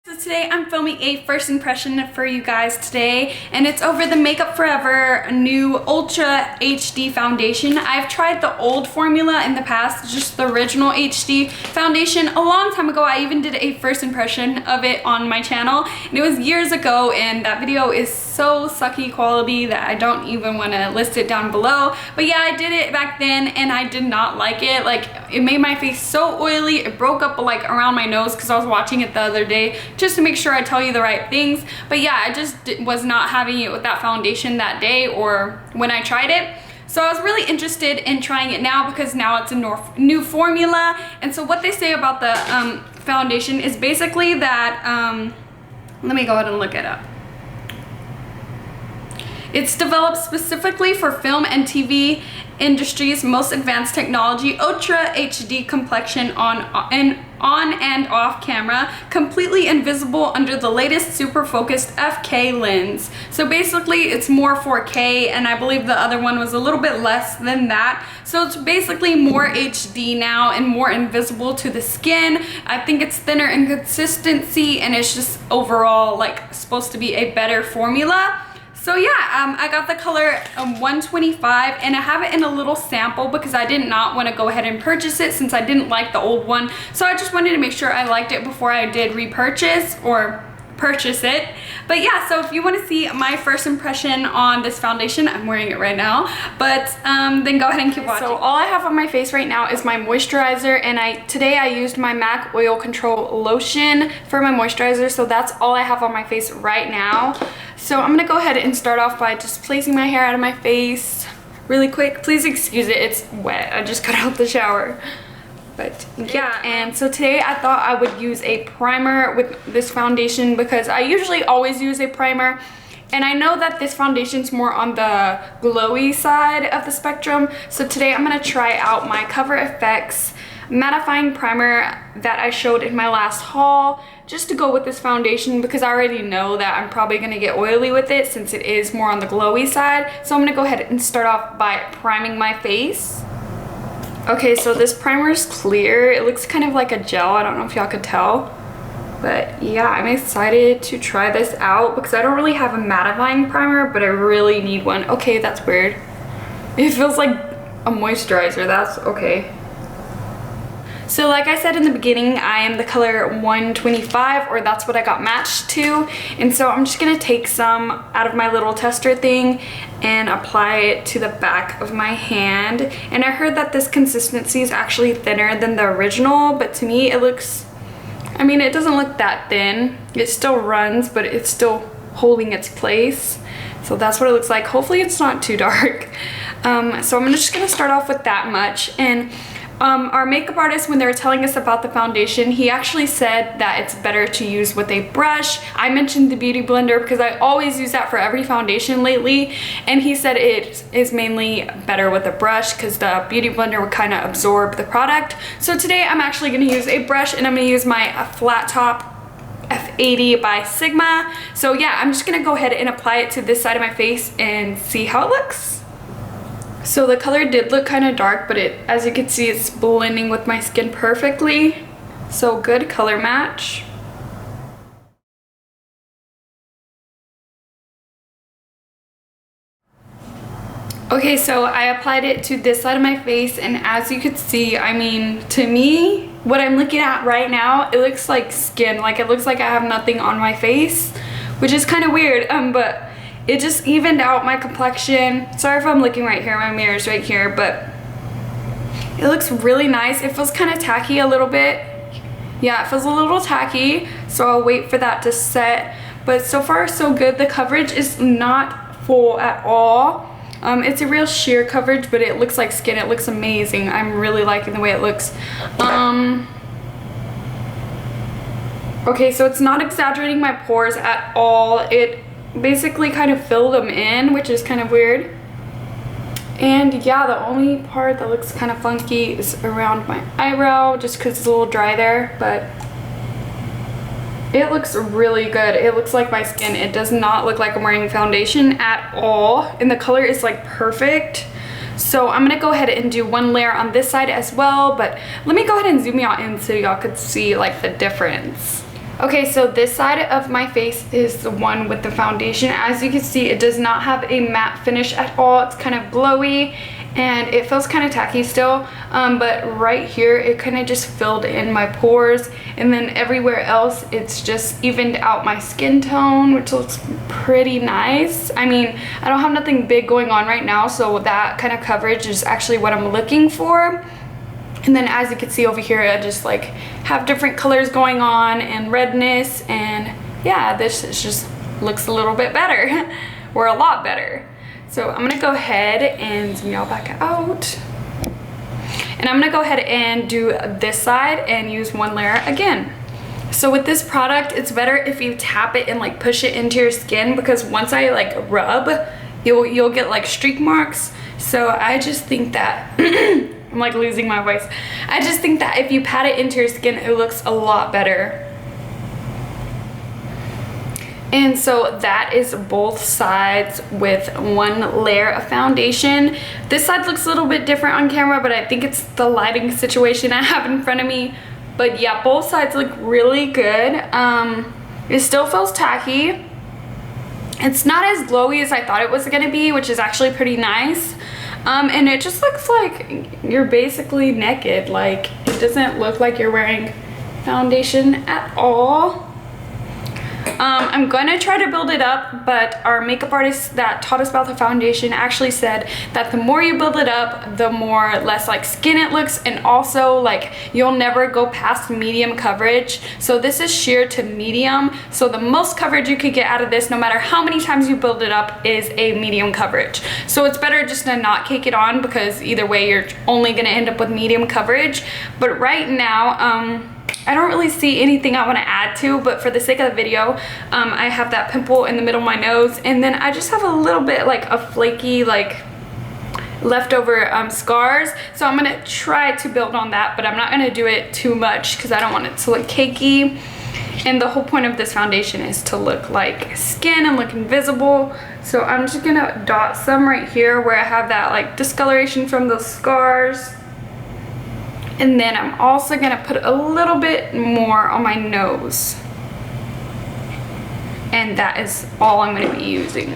So today I'm filming a first impression for you guys today, and it's over the MakeupForever new Ultra HD foundation. I've tried the old formula in the past, just the original HD foundation a long time ago. I even did a first impression of it on my channel, and it was years ago, and that video is so sucky quality that I don't even want to list it down below. But yeah, I did it back then and I did not like it. Like, it made my face so oily. It broke up like around my nose because I was watching it the other day just to make sure I tell you the right things. But yeah, I just was not having it with that foundation that day or when I tried it. So I was really interested in trying it now because now it's a new formula. And so what they say about the foundation is basically that, let me go ahead and look it up. It's developed specifically for film and TV industry's most advanced technology, Ultra HD complexion on and off camera, completely invisible under the latest super focused FK lens. So basically it's more 4K, and I believe the other one was a little bit less than that. So it's basically more HD now and more invisible to the skin. I think it's thinner in consistency, and it's just overall like supposed to be a better formula. So yeah, I got the color 125, and I have it in a little sample because I did not want to go ahead and purchase it since I didn't like the old one. So I just wanted to make sure I liked it before I did repurchase or purchase it. But yeah, so if you want to see my first impression on this foundation, I'm wearing it right now, but then go ahead and keep watching. So all I have on my face right now is my moisturizer, and today I used my MAC Oil Control Lotion for my moisturizer, so that's all I have on my face right now. So I'm gonna go ahead and start off by just placing my hair out of my face really quick. Please excuse it, it's wet. I just got out the shower. But yeah, and so today I thought I would use a primer with this foundation because I usually always use a primer, and I know that this foundation's more on the glowy side of the spectrum. So today I'm gonna try out my Cover FX mattifying primer that I showed in my last haul, just to go with this foundation because I already know that I'm probably gonna get oily with it since it is more on the glowy side. So I'm gonna go ahead and start off by priming my face. Okay, so this primer is clear. It looks kind of like a gel. I don't know if y'all could tell. But yeah, I'm excited to try this out because I don't really have a mattifying primer, but I really need one. Okay, that's weird. It feels like a moisturizer. That's okay. So like I said in the beginning, I am the color 125, or that's what I got matched to. And so I'm just gonna take some out of my little tester thing and apply it to the back of my hand. And I heard that this consistency is actually thinner than the original, but to me it looks, I mean, it doesn't look that thin. It still runs, but it's still holding its place. So that's what it looks like. Hopefully it's not too dark. So I'm just gonna start off with that much. And our makeup artist, when they were telling us about the foundation, he actually said that it's better to use with a brush. I mentioned the beauty blender because I always use that for every foundation lately, and he said it is mainly better with a brush because the beauty blender would kind of absorb the product. So today I'm actually going to use a brush, and I'm going to use my flat top F80 by Sigma. So yeah, I'm just going to go ahead and apply it to this side of my face and see how it looks. So the color did look kind of dark, but as you can see, it's blending with my skin perfectly. So good color match. Okay, so I applied it to this side of my face, and as you could see, I mean, to me, what I'm looking at right now, it looks like skin. Like, it looks like I have nothing on my face, which is kind of weird, but it just evened out my complexion. Sorry if I'm looking right here, my mirror's right here, but it looks really nice. It feels kind of tacky a little bit. Yeah, it feels a little tacky, so I'll wait for that to set. But so far, so good. The coverage is not full at all. It's a real sheer coverage, but it looks like skin. It looks amazing. I'm really liking the way it looks. Okay, so it's not exaggerating my pores at all. It basically kind of fill them in, which is kind of weird. And yeah, the only part that looks kind of funky is around my eyebrow, just because it's a little dry there, but it looks really good. It looks like my skin. It does not look like I'm wearing foundation at all, and the color is like perfect. So I'm gonna go ahead and do one layer on this side as well, but let me go ahead and zoom y'all in so y'all could see like the difference. Okay, so this side of my face is the one with the foundation. As you can see, it does not have a matte finish at all. It's kind of glowy and it feels kind of tacky still, but right here it kind of just filled in my pores, and then everywhere else it's just evened out my skin tone, which looks pretty nice. I mean, I don't have nothing big going on right now, so that kind of coverage is actually what I'm looking for. And then as you can see over here, I just like have different colors going on and redness, and yeah, this just looks a little bit better or a lot better. So I'm gonna go ahead and zoom y'all back out, and I'm gonna go ahead and do this side and use one layer again. So with this product, it's better if you tap it and like push it into your skin, because once I like rub, you'll get like streak marks. So I just think that I'm like losing my voice. I just think that if you pat it into your skin, it looks a lot better. And so that is both sides with one layer of foundation. This side looks a little bit different on camera, but I think it's the lighting situation I have in front of me. But yeah, both sides look really good. It still feels tacky. It's not as glowy as I thought it was gonna be, which is actually pretty nice. And it just looks like you're basically naked. Like, it doesn't look like you're wearing foundation at all. I'm gonna try to build it up, but our makeup artist that taught us about the foundation actually said that the more you build it up, the more less like skin it looks, and also like you'll never go past medium coverage. So this is sheer to medium, so the most coverage you could get out of this, no matter how many times you build it up, is a medium coverage. So it's better just to not cake it on, because either way you're only gonna end up with medium coverage. But right now, I don't really see anything I want to add to, but for the sake of the video, I have that pimple in the middle of my nose, and then I just have a little bit like a flaky like leftover scars. So I'm gonna try to build on that, but I'm not gonna do it too much because I don't want it to look cakey. And the whole point of this foundation is to look like skin and look invisible. So I'm just gonna dot some right here where I have that like discoloration from those scars. And then I'm also gonna put a little bit more on my nose. And that is all I'm gonna be using.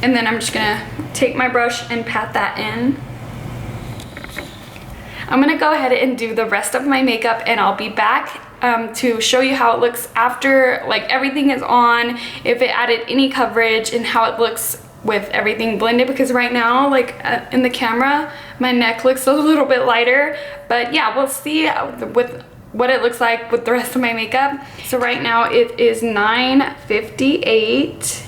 And then I'm just gonna take my brush and pat that in. I'm gonna go ahead and do the rest of my makeup, and I'll be back to show you how it looks after like everything is on, if it added any coverage, and how it looks with everything blended, because right now like in the camera my neck looks a little bit lighter. But yeah, we'll see with what it looks like with the rest of my makeup. So right now it is 9:58,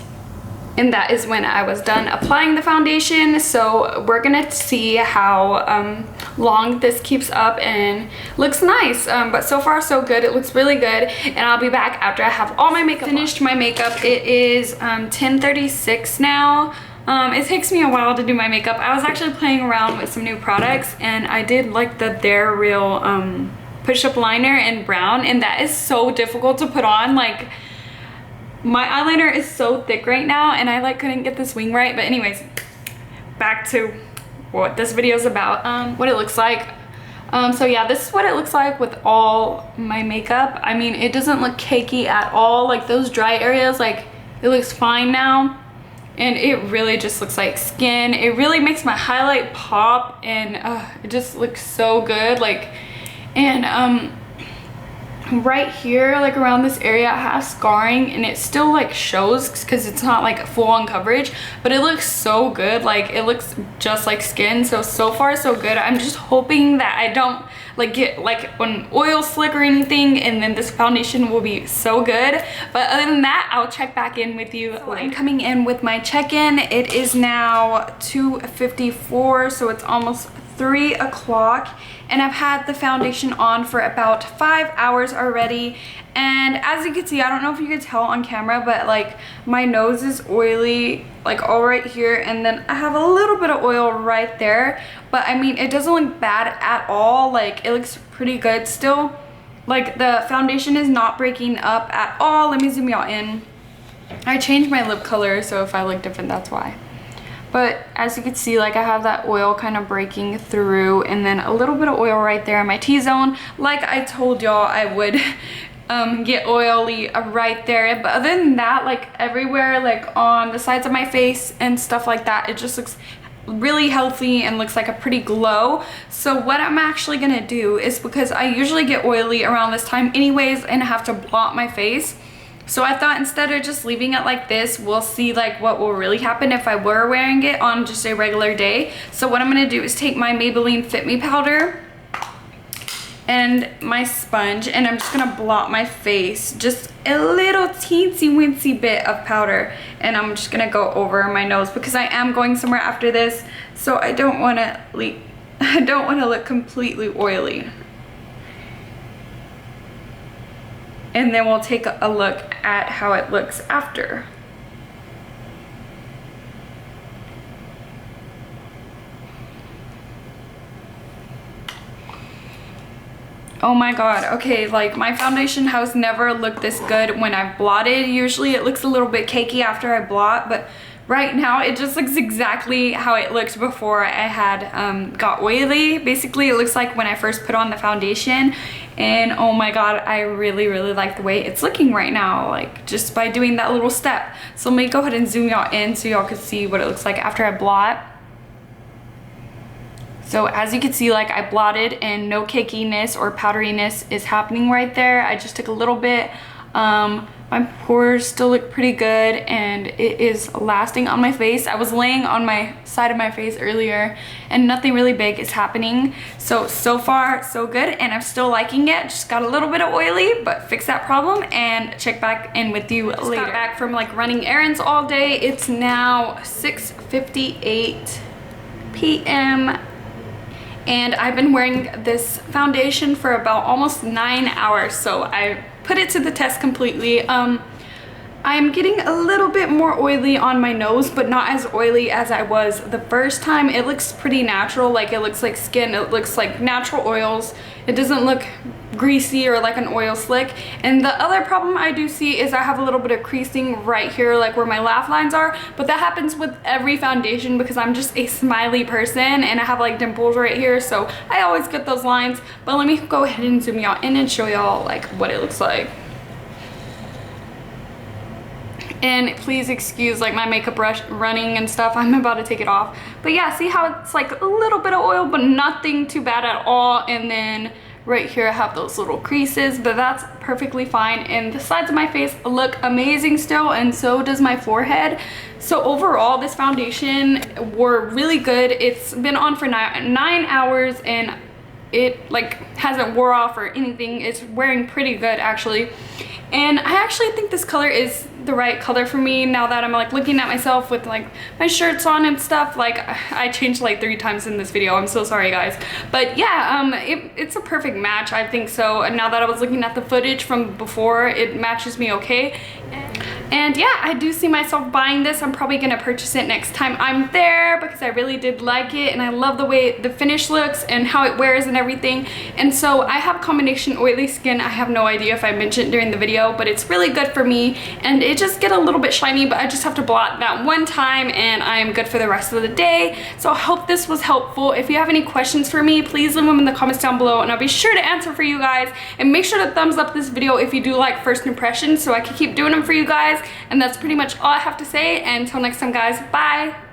and that is when I was done applying the foundation. So we're gonna see how long this keeps up, and looks nice. But so far so good. It looks really good, and I'll be back after I have all my makeup finished. My makeup, it is 10:36 now. It takes me a while to do my makeup. I was actually playing around with some new products, and I did like the They're Real push-up liner in brown, and that is so difficult to put on. Like, my eyeliner is so thick right now, and I like couldn't get this wing right. But anyways, back to what this video is about, what it looks like. So yeah, this is what it looks like with all my makeup. I mean, it doesn't look cakey at all. Like those dry areas, like it looks fine now, and it really just looks like skin. It really makes my highlight pop, and it just looks so good. Like, and right here, like around this area, I have scarring, and it still like shows because it's not like full-on coverage, but it looks so good. Like, it looks just like skin. So far so good. I'm just hoping that I don't like get like an oil slick or anything, and then this foundation will be so good. But other than that, I'll check back in with you. So I'm coming in with my check-in. It is now 2:54, so it's almost 3 o'clock, and I've had the foundation on for about 5 hours already. And as you can see, I don't know if you could tell on camera, but like my nose is oily, like all right here, and then I have a little bit of oil right there. But I mean, it doesn't look bad at all. Like, it looks pretty good still. Like, the foundation is not breaking up at all. Let me zoom y'all in. I changed my lip color, so if I look different, that's why. But as you can see, like I have that oil kind of breaking through, and then a little bit of oil right there in my T-zone. Like I told y'all I would get oily right there. But other than that, like everywhere, like on the sides of my face and stuff like that, it just looks really healthy and looks like a pretty glow. So what I'm actually gonna do is, because I usually get oily around this time anyways and I have to blot my face, so I thought instead of just leaving it like this, we'll see like what will really happen if I were wearing it on just a regular day. So what I'm gonna do is take my Maybelline Fit Me powder and my sponge, and I'm just gonna blot my face, just a little teensy weensy bit of powder, and I'm just gonna go over my nose because I am going somewhere after this, so I don't want to look completely oily. And then we'll take a look at how it looks after. Oh my god, okay, like my foundation has never looked this good when I've blotted. Usually it looks a little bit cakey after I blot, but right now it just looks exactly how it looked before I had got oily. Basically it looks like when I first put on the foundation, and oh my god, I really like the way it's looking right now, like just by doing that little step. So let me go ahead and zoom y'all in so y'all can see what it looks like after I blot. So as you can see, like I blotted and no cakiness or powderiness is happening right there. I just took a little bit. My pores still look pretty good and it is lasting on my face. I was laying on my side of my face earlier and nothing really big is happening. So far so good, and I'm still liking it. Just got a little bit of oily, but fix that problem and check back in with you later. Got back from like running errands all day. It's now 6:58 p.m. and I've been wearing this foundation for about almost 9 hours, so I put it to the test completely. I'm getting a little bit more oily on my nose, but not as oily as I was the first time. It looks pretty natural, like it looks like skin, it looks like natural oils. It doesn't look greasy or like an oil slick. And the other problem I do see is I have a little bit of creasing right here, like where my laugh lines are, but that happens with every foundation because I'm just a smiley person and I have like dimples right here, so I always get those lines. But let me go ahead and zoom y'all in and show y'all like what it looks like. And please excuse like my makeup brush running and stuff, I'm about to take it off. But yeah, see how it's like a little bit of oil but nothing too bad at all. And then right here I have those little creases, but that's perfectly fine. And the sides of my face look amazing still, and so does my forehead. So overall this foundation wore really good. It's been on for 9 hours and it like hasn't wore off or anything. It's wearing pretty good actually. And I actually think this color is the right color for me now that I'm like looking at myself with like my shirts on and stuff. Like I changed like 3 times in this video, I'm so sorry guys. But yeah, it's a perfect match, I think so. And now that I was looking at the footage from before, it matches me okay. And yeah, I do see myself buying this. I'm probably gonna purchase it next time I'm there because I really did like it and I love the way the finish looks and how it wears and everything. And so I have combination oily skin. I have no idea if I mentioned during the video, but it's really good for me and it just get a little bit shiny, but I just have to blot that one time and I am good for the rest of the day. So I hope this was helpful. If you have any questions for me, please leave them in the comments down below and I'll be sure to answer for you guys. And make sure to thumbs up this video if you do like first impressions so I can keep doing them for you guys. And that's pretty much all I have to say. And until next time guys, bye.